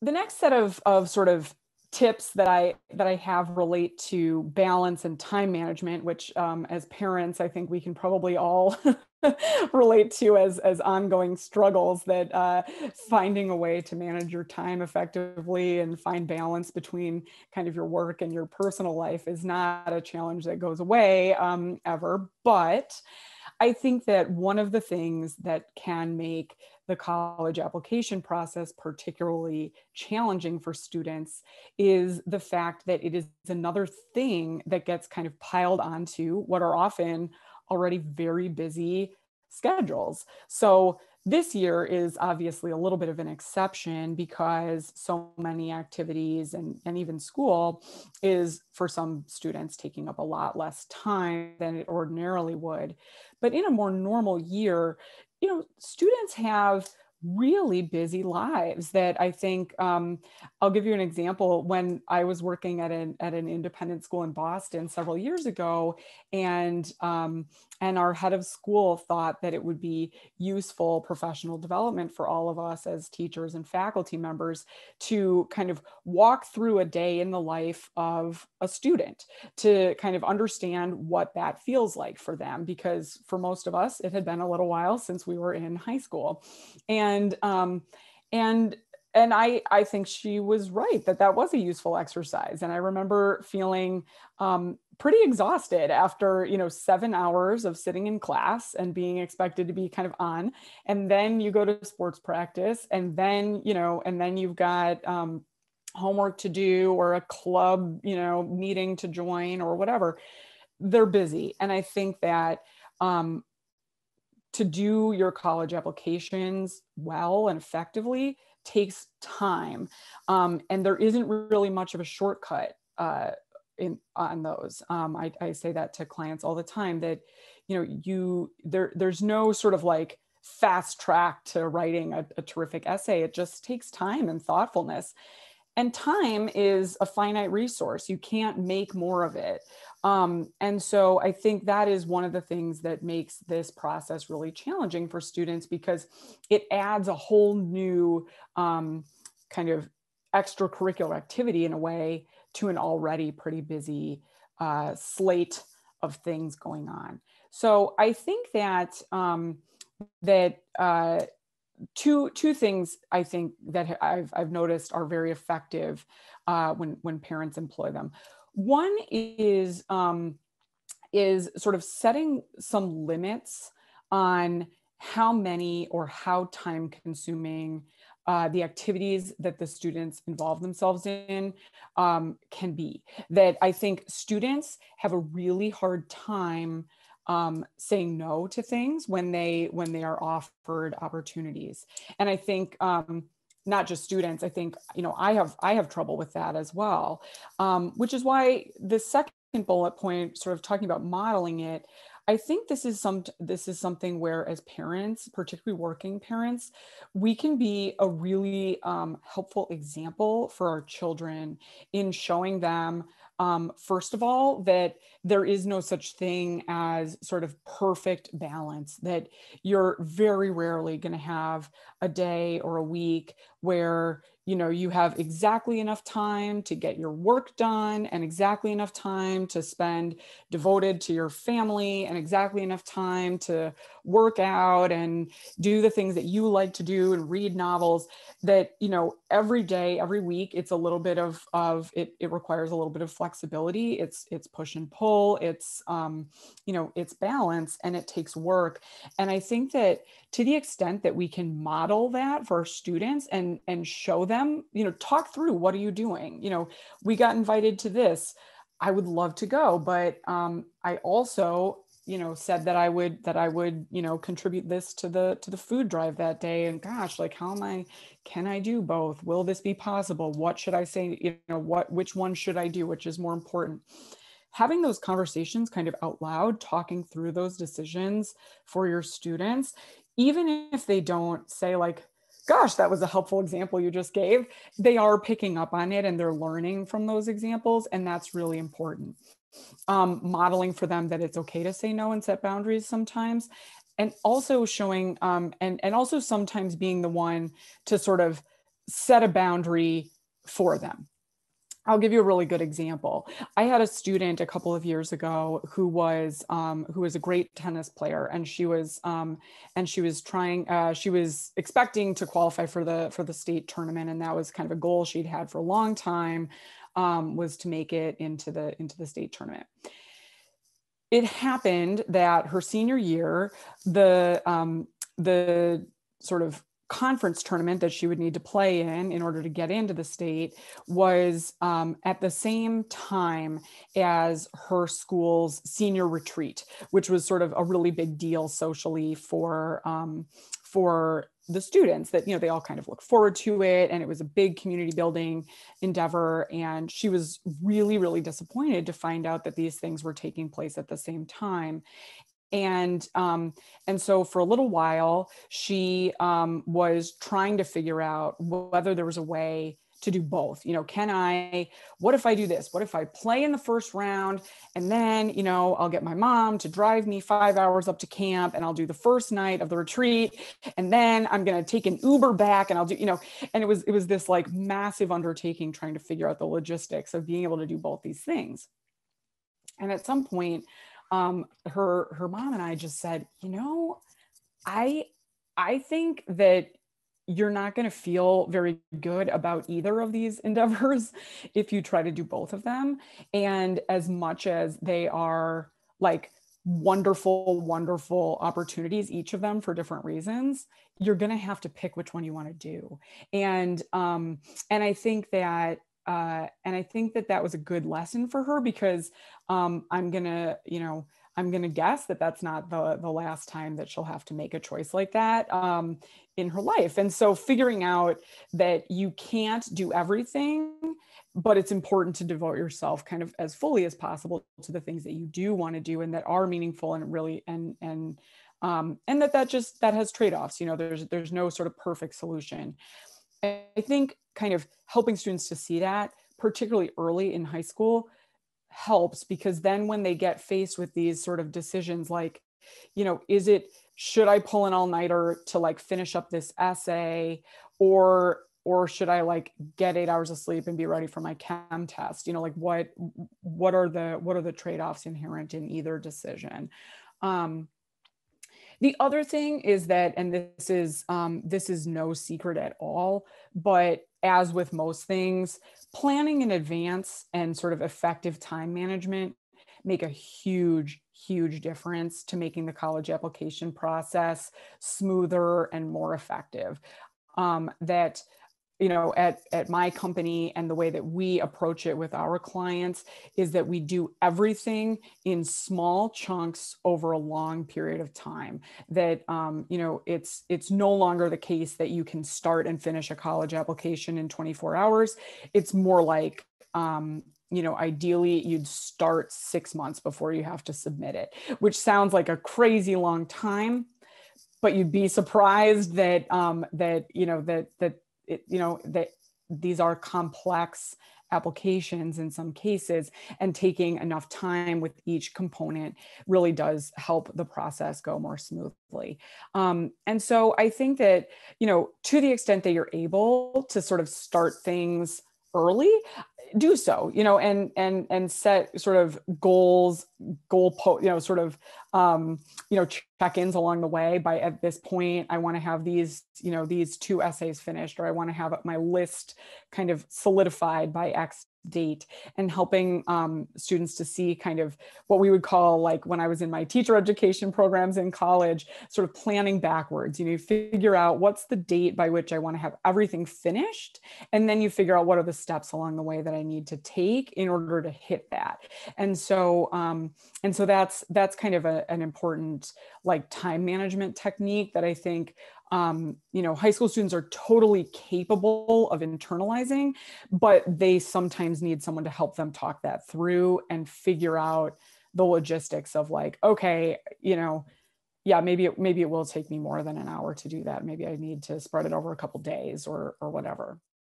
The next set of sort of tips that I have relate to balance and time management, which as parents, I think we can probably all relate to as ongoing struggles. That finding a way to manage your time effectively and find balance between kind of your work and your personal life is not a challenge that goes away ever. But I think that one of the things that can make the college application process particularly challenging for students is the fact that it is another thing that gets kind of piled onto what are often already very busy schedules. So this year is obviously a little bit of an exception because so many activities and even school is for some students taking up a lot less time than it ordinarily would. But in a more normal year, students have really busy lives that I think I'll give you an example. When I was working at an independent school in Boston several years ago, and our head of school thought that it would be useful professional development for all of us as teachers and faculty members to kind of walk through a day in the life of a student to kind of understand what that feels like for them, because for most of us it had been a little while since we were in high school. And um and and I think she was right that that was a useful exercise. And I remember feeling pretty exhausted after 7 hours of sitting in class and being expected to be kind of on. And then you go to sports practice, and then you've got homework to do or a club meeting to join or whatever. They're busy. And I think that um, to do your college applications well and effectively takes time. And there isn't really much of a shortcut on those. I say that to clients all the time, that there's no sort of like fast track to writing a terrific essay. It just takes time and thoughtfulness. And time is a finite resource. You can't make more of it. And so I think that is one of the things that makes this process really challenging for students, because it adds a whole new kind of extracurricular activity in a way to an already pretty busy slate of things going on. So I think that that two things I think that I've noticed are very effective when parents employ them. One is sort of setting some limits on how many or how time consuming the activities that the students involve themselves in can be. That I think students have a really hard time saying no to things when they are offered opportunities. And I think not just students, I think I have trouble with that as well, which is why the second bullet point, sort of talking about modeling it, I think this is something where, as parents, particularly working parents, we can be a really helpful example for our children in showing them, first of all, that there is no such thing as sort of perfect balance, that you're very rarely going to have a day or a week where you have exactly enough time to get your work done and exactly enough time to spend devoted to your family and exactly enough time to work out and do the things that you like to do and read novels. That every day, every week, it's a little bit of it requires a little bit of flexibility. It's push and pull. It's balance, and it takes work. And I think that to the extent that we can model that for students and show them, talk through, what are you doing? We got invited to this. I would love to go, but I also, said that I would, contribute this to the food drive that day. And gosh, like, can I do both? Will this be possible? What should I say? Which one should I do? Which is more important? Having those conversations kind of out loud, talking through those decisions for your students, even if they don't say like, gosh, that was a helpful example you just gave, they are picking up on it and they're learning from those examples. And that's really important. Modeling for them that it's okay to say no and set boundaries sometimes. And also showing, and also sometimes being the one to sort of set a boundary for them. I'll give you a really good example. I had a student a couple of years ago who was a great tennis player, and she was expecting to qualify for the state tournament, and that was kind of a goal she'd had for a long time, was to make it into the state tournament. It happened that her senior year, the sort of conference tournament that she would need to play in order to get into the state was at the same time as her school's senior retreat, which was sort of a really big deal socially for the students, that, they all kind of look forward to it. And it was a big community building endeavor. And she was really, really disappointed to find out that these things were taking place at the same time. And so for a little while, she was trying to figure out whether there was a way to do both. What if I do this? What if I play in the first round, and then, I'll get my mom to drive me 5 hours up to camp, and I'll do the first night of the retreat, and then I'm going to take an Uber back, and I'll do, and it was this like massive undertaking trying to figure out the logistics of being able to do both these things. And at some point, her mom and I just said, I think that you're not going to feel very good about either of these endeavors if you try to do both of them. And as much as they are like wonderful, wonderful opportunities, each of them for different reasons, you're going to have to pick which one you want to do. And I think that that was a good lesson for her, because I'm gonna guess that that's not the last time that she'll have to make a choice like that in her life. And so figuring out that you can't do everything, but it's important to devote yourself kind of as fully as possible to the things that you do want to do and that are meaningful and really and that has trade-offs. There's no sort of perfect solution. I think kind of helping students to see that, particularly early in high school, helps, because then when they get faced with these sort of decisions, like, should I pull an all-nighter to like finish up this essay, or should I like get 8 hours of sleep and be ready for my chem test? Like what are the trade-offs inherent in either decision? The other thing is that, and this is no secret at all, but as with most things, planning in advance and sort of effective time management make a huge, huge difference to making the college application process smoother and more effective. That at my company, and the way that we approach it with our clients is that we do everything in small chunks over a long period of time. That, it's no longer the case that you can start and finish a college application in 24 hours. It's more like, ideally you'd start 6 months before you have to submit it, which sounds like a crazy long time, but you'd be surprised that that these are complex applications in some cases, and taking enough time with each component really does help the process go more smoothly. And so I think that, to the extent that you're able to sort of start things early, do so, and set sort of check-ins along the way. By at this point, I want to have these 2 essays finished, or I want to have my list kind of solidified by X date, and helping students to see kind of what we would call, like when I was in my teacher education programs in college, sort of planning backwards. You figure out what's the date by which I want to have everything finished, and then you figure out what are the steps along the way that I need to take in order to hit that. And so that's kind of an important like time management technique that I think high school students are totally capable of internalizing, but they sometimes need someone to help them talk that through and figure out the logistics of like, okay, maybe it will take me more than an hour to do that. Maybe I need to spread it over a couple days or whatever.